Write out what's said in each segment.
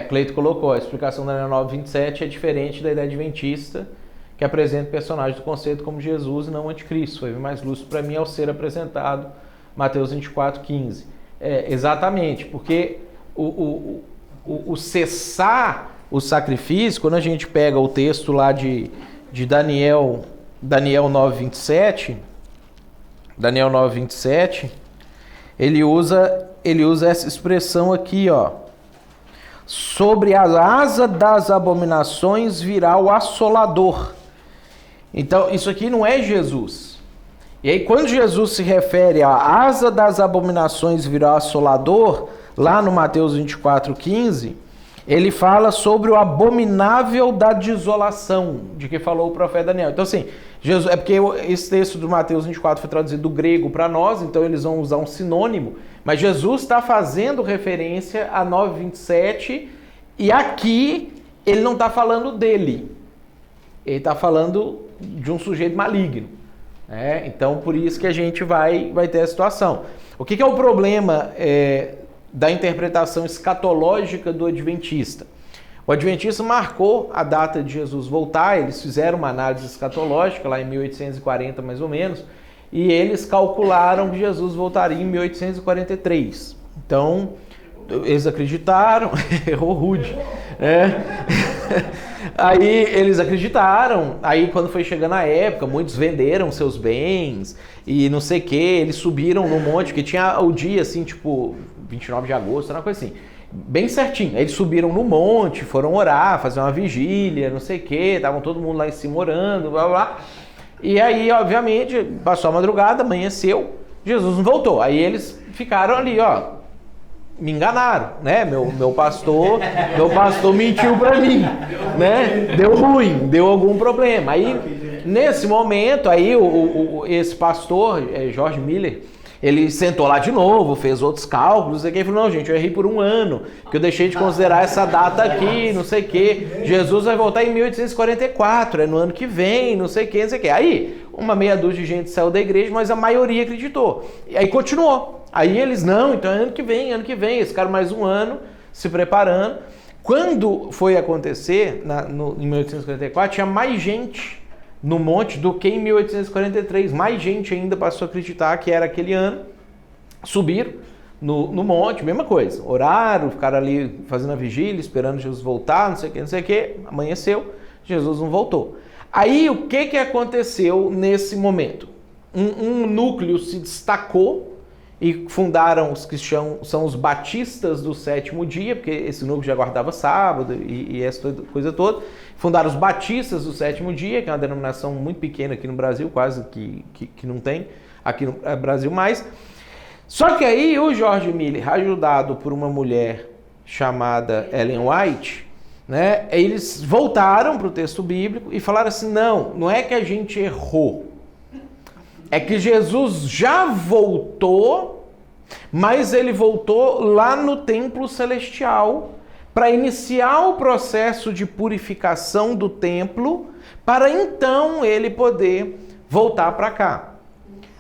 Cleito colocou, a explicação da Daniel 9:27 é diferente da ideia adventista, que apresenta o personagem do conceito como Jesus e não o anticristo. Foi mais lúcido para mim ao ser apresentado Mateus 24:15. Exatamente, porque o cessar o sacrifício, quando a gente pega o texto lá de Daniel 9:27, ele usa essa expressão aqui, ó. Sobre a asa das abominações virá o assolador. Então, isso aqui não é Jesus. E aí, quando Jesus se refere à asa das abominações virá o assolador, lá no Mateus 24:15, ele fala sobre o abominável da desolação, de que falou o profeta Daniel. Então, assim, Jesus, é porque esse texto do Mateus 24 foi traduzido do grego para nós, então eles vão usar um sinônimo, mas Jesus está fazendo referência a 9:27, e aqui ele não está falando dele, ele está falando de um sujeito maligno. Então, por isso que a gente vai ter a situação. O que é o problema da interpretação escatológica do adventista? O adventista marcou a data de Jesus voltar, eles fizeram uma análise escatológica lá em 1840 mais ou menos, e eles calcularam que Jesus voltaria em 1843. Então, eles acreditaram, errou rude, Aí eles acreditaram, aí quando foi chegando a época, muitos venderam seus bens e não sei o que, eles subiram no monte, que tinha o dia assim, tipo 29 de agosto, era uma coisa assim, bem certinho. Aí eles subiram no monte, foram orar, fazer uma vigília, não sei o que, estavam todo mundo lá em cima orando, blá blá. E aí, obviamente, passou a madrugada, amanheceu, Jesus não voltou. Aí eles ficaram ali, ó, me enganaram, né? Meu pastor mentiu para mim, né? Deu ruim, deu algum problema. Aí, nesse momento, aí esse pastor, George Miller, ele sentou lá de novo, fez outros cálculos, e falou, não, gente, eu errei por 1 ano, porque eu deixei de considerar essa data aqui, não sei o quê. Jesus vai voltar em 1844, é no ano que vem, não sei o quê, não sei o quê. Aí, uma meia dúzia de gente saiu da igreja, mas a maioria acreditou. E aí continuou. Aí eles, não, então é ano que vem, eles ficaram mais 1 ano se preparando. Quando foi acontecer, em 1844, tinha mais gente no monte do que em 1843. Mais gente ainda passou a acreditar que era aquele ano. Subiram no monte, mesma coisa. Oraram, ficaram ali fazendo a vigília, esperando Jesus voltar, não sei o que. Amanheceu, Jesus não voltou. Aí o que aconteceu nesse momento? Um núcleo se destacou e fundaram os que são os batistas do 7º dia, porque esse núcleo já guardava sábado e essa coisa toda. Fundaram os batistas do 7º dia, que é uma denominação muito pequena aqui no Brasil, quase que não tem aqui no Brasil mais. Só que aí o George Miller, ajudado por uma mulher chamada Ellen White, né, eles voltaram para o texto bíblico e falaram assim, não é que a gente errou. É que Jesus já voltou, mas ele voltou lá no templo celestial para iniciar o processo de purificação do templo, para então ele poder voltar para cá.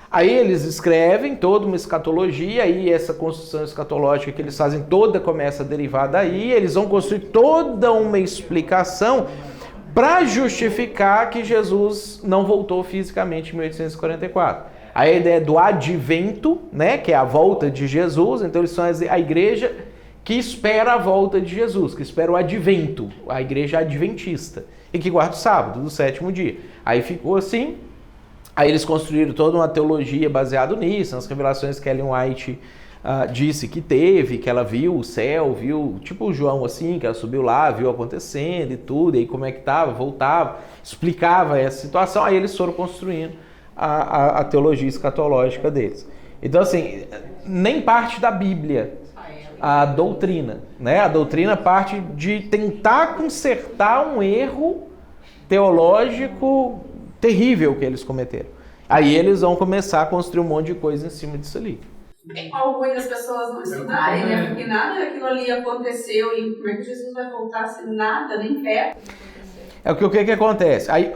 Aí eles escrevem toda uma escatologia, aí essa construção escatológica que eles fazem toda começa a derivar daí, eles vão construir toda uma explicação para justificar que Jesus não voltou fisicamente em 1844. A ideia do advento, né, que é a volta de Jesus, então eles são a igreja que espera a volta de Jesus, que espera o advento, a igreja adventista, e que guarda o sábado, do 7º dia. Aí ficou assim, aí eles construíram toda uma teologia baseada nisso, nas revelações que Ellen White disse que teve, que ela viu o céu, viu, tipo o João assim, que ela subiu lá, viu acontecendo e tudo, e aí como é que estava, voltava, explicava essa situação, aí eles foram construindo a teologia escatológica deles. Então assim, nem parte da Bíblia a doutrina, né? A doutrina parte de tentar consertar um erro teológico terrível que eles cometeram. Aí eles vão começar a construir um monte de coisa em cima disso ali. É algo das pessoas não estudarem, né? Porque nada daquilo ali aconteceu e como é que Jesus vai voltar sem nada, nem perto? É o que acontece? Aí,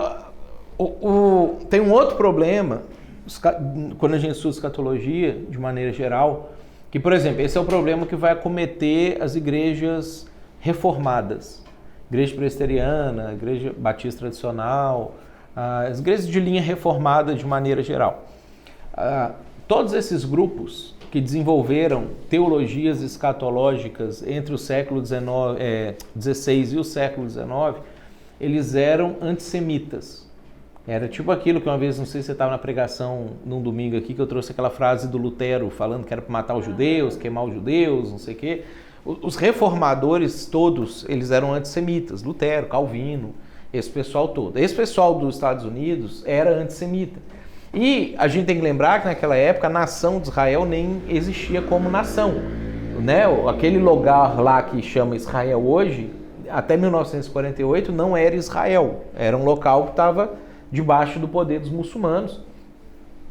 tem um outro problema, quando a gente estuda escatologia, de maneira geral, que, por exemplo, esse é o problema que vai acometer as igrejas reformadas. Igreja presbiteriana, igreja batista tradicional, as igrejas de linha reformada de maneira geral. Todos esses grupos que desenvolveram teologias escatológicas entre o século XVI e o século XIX, eles eram antissemitas. Era tipo aquilo que uma vez, não sei se você estava na pregação num domingo aqui, que eu trouxe aquela frase do Lutero falando que era para matar os judeus, queimar os judeus, não sei o quê. Os reformadores todos, eles eram antissemitas. Lutero, Calvino, esse pessoal todo. Esse pessoal dos Estados Unidos era antissemita. E a gente tem que lembrar que naquela época a nação de Israel nem existia como nação, né? Aquele lugar lá que chama Israel hoje, até 1948 não era Israel, era um local que estava debaixo do poder dos muçulmanos.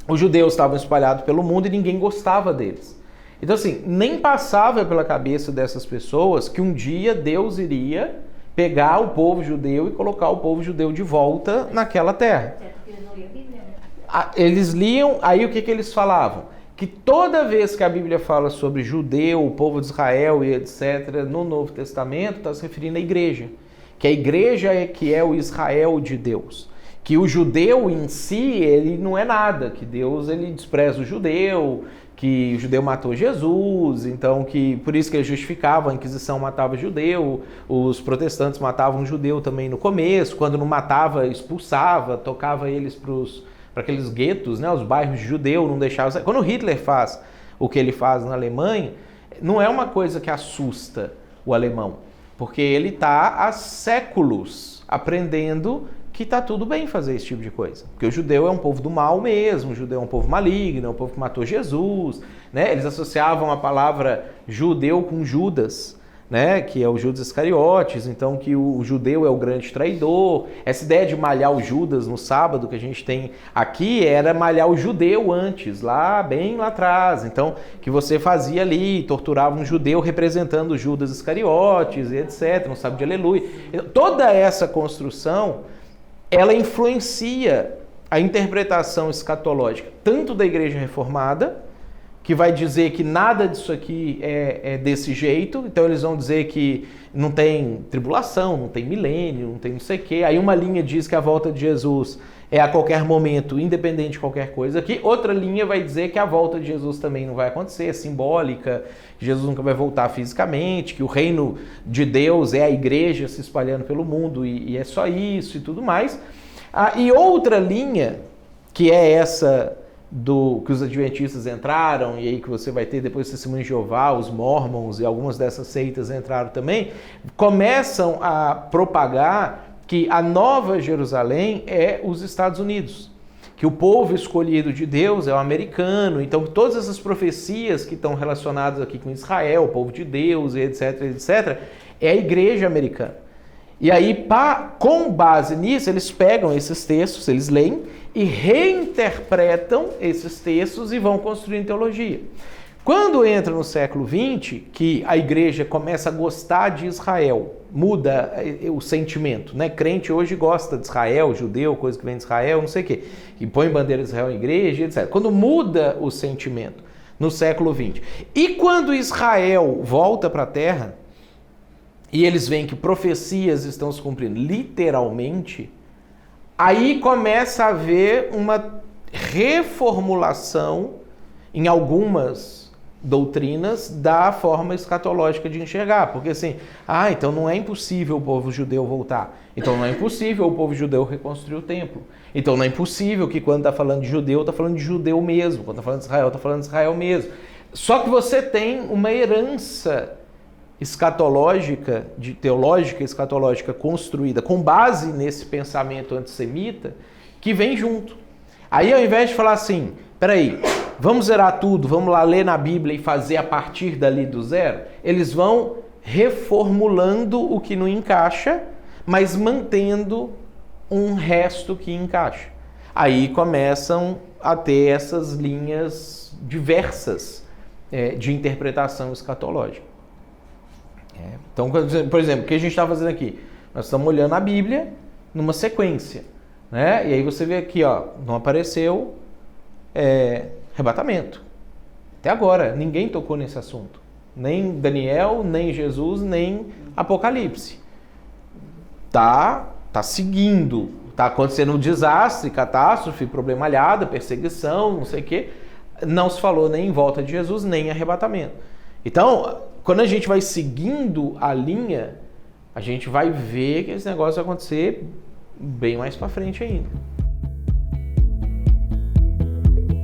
Os judeus estavam espalhados pelo mundo e ninguém gostava deles. Então assim, nem passava pela cabeça dessas pessoas que um dia Deus iria pegar o povo judeu e colocar o povo judeu de volta naquela terra. Eles liam, aí o que eles falavam? Que toda vez que a Bíblia fala sobre judeu, o povo de Israel e etc., no Novo Testamento, está se referindo à igreja. Que a igreja é que é o Israel de Deus. Que o judeu em si, ele não é nada. Que Deus, ele despreza o judeu, que o judeu matou Jesus, então que por isso que ele justificava, a Inquisição matava judeu, os protestantes matavam judeu também no começo, quando não matava, expulsava, tocava eles para aqueles guetos, né, os bairros judeus, não deixava. Quando Hitler faz o que ele faz na Alemanha, não é uma coisa que assusta o alemão, porque ele está há séculos aprendendo que está tudo bem fazer esse tipo de coisa. Porque o judeu é um povo do mal mesmo, o judeu é um povo maligno, é um povo que matou Jesus, né? Eles associavam a palavra judeu com Judas, né? Que é o Judas Iscariotes, então que o judeu é o grande traidor. Essa ideia de malhar o Judas no sábado que a gente tem aqui era malhar o judeu antes, bem lá atrás. Então, que você fazia ali, torturava um judeu representando o Judas Iscariotes e etc, no sábado de aleluia. Então, toda essa construção, ela influencia a interpretação escatológica, tanto da Igreja Reformada, que vai dizer que nada disso aqui é desse jeito, então eles vão dizer que não tem tribulação, não tem milênio, não tem não sei o quê. Aí uma linha diz que a volta de Jesus é a qualquer momento, independente de qualquer coisa aqui. Outra linha vai dizer que a volta de Jesus também não vai acontecer, é simbólica, que Jesus nunca vai voltar fisicamente, que o reino de Deus é a igreja se espalhando pelo mundo e é só isso e tudo mais. E outra linha, que é essa que os adventistas entraram, e aí que você vai ter depois o Testemunho de Jeová, os Mormons e algumas dessas seitas entraram também, começam a propagar que a Nova Jerusalém é os Estados Unidos, que o povo escolhido de Deus é o americano. Então todas essas profecias que estão relacionadas aqui com Israel, o povo de Deus, etc, etc, é a igreja americana. E aí, com base nisso, eles pegam esses textos, eles leem e reinterpretam esses textos e vão construindo teologia. Quando entra no século XX, que a igreja começa a gostar de Israel, muda o sentimento, né? Crente hoje gosta de Israel, judeu, coisa que vem de Israel, não sei o quê, e põe bandeira de Israel na igreja, etc. Quando muda o sentimento no século XX. E quando Israel volta para a terra, e eles veem que profecias estão se cumprindo literalmente, aí começa a haver uma reformulação em algumas doutrinas da forma escatológica de enxergar. Porque assim, então não é impossível o povo judeu voltar. Então não é impossível o povo judeu reconstruir o templo. Então não é impossível que quando está falando de judeu, está falando de judeu mesmo. Quando está falando de Israel, está falando de Israel mesmo. Só que você tem uma herança escatológica, teológica escatológica construída com base nesse pensamento antissemita que vem junto. Aí ao invés de falar assim, peraí, vamos zerar tudo, vamos lá ler na Bíblia e fazer a partir dali do zero, eles vão reformulando o que não encaixa, mas mantendo um resto que encaixa. Aí começam a ter essas linhas diversas de interpretação escatológica. Então, por exemplo, o que a gente está fazendo aqui? Nós estamos olhando a Bíblia numa sequência, né? E aí você vê aqui, não apareceu arrebatamento. Até agora, ninguém tocou nesse assunto. Nem Daniel, nem Jesus, nem Apocalipse. Tá seguindo. Tá acontecendo um desastre, catástrofe, problemalhada, perseguição, não sei o quê. Não se falou nem em volta de Jesus, nem em arrebatamento. Então, quando a gente vai seguindo a linha, a gente vai ver que esse negócio vai acontecer bem mais para frente ainda.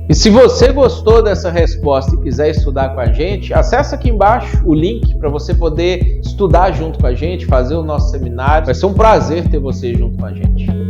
E se você gostou dessa resposta e quiser estudar com a gente, acessa aqui embaixo o link para você poder estudar junto com a gente, fazer o nosso seminário. Vai ser um prazer ter você junto com a gente.